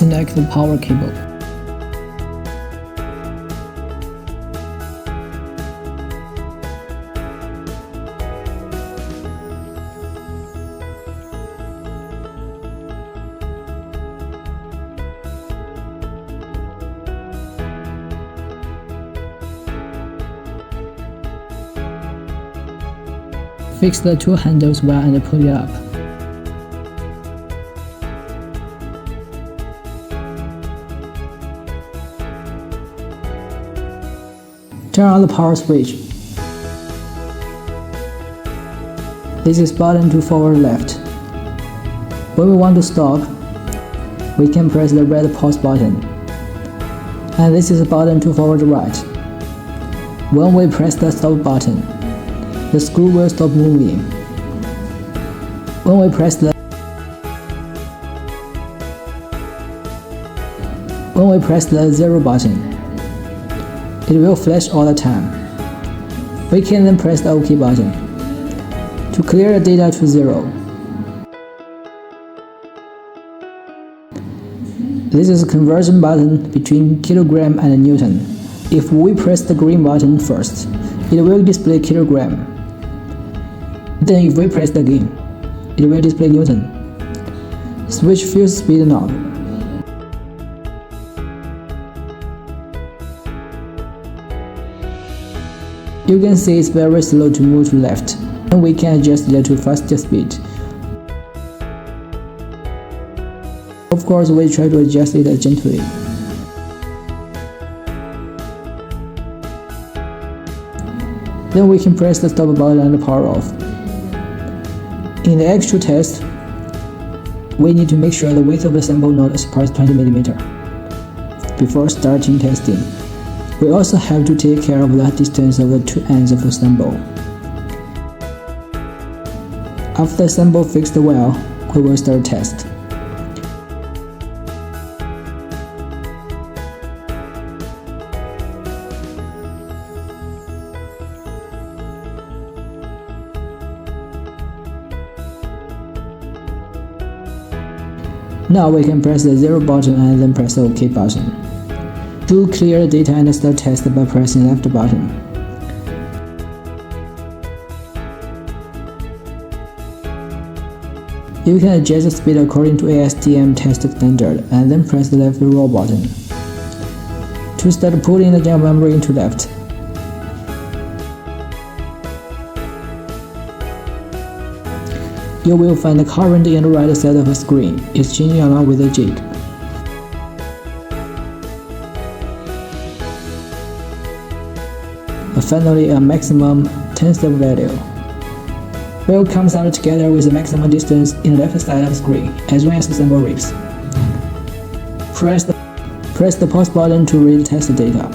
disconnect the power cable. Fix the two handles well and pull it up. Turn on the power switch. This is button to forward left. When we want to stop, we can press the red pause button. And this is a button to forward right. When we press the stop button, the screw will stop moving. When we press the 0 button, it will flash all the time. We can then press the OK button to clear the data to 0. This is a conversion button between kilogram and newton. If we press the green button first, it will display kilogram. Then if we press it again, it will display newton. Switch fuse speed knob. You can see it's very slow to move to left, and we can adjust it to faster speed. Of course, we try to adjust it gently. Then we can press the stop button and power off. In the actual test, we need to make sure the width of the sample node surpasses 20 mm before starting testing. We also have to take care of the distance of the two ends of the sample. After the sample fixed well, we will start test. Now we can press the 0 button and then press the OK button. To clear the data and start test by pressing left button. You can adjust the speed according to ASTM test standard and then press the left roll button to start pulling the geomembrane to left. You will find the current in the right side of the screen. It's changing along with the jig. Finally, a maximum tensile value will come out together with the maximum distance in the left side of the screen, as well as the sample rips. Press the pause button to read test data.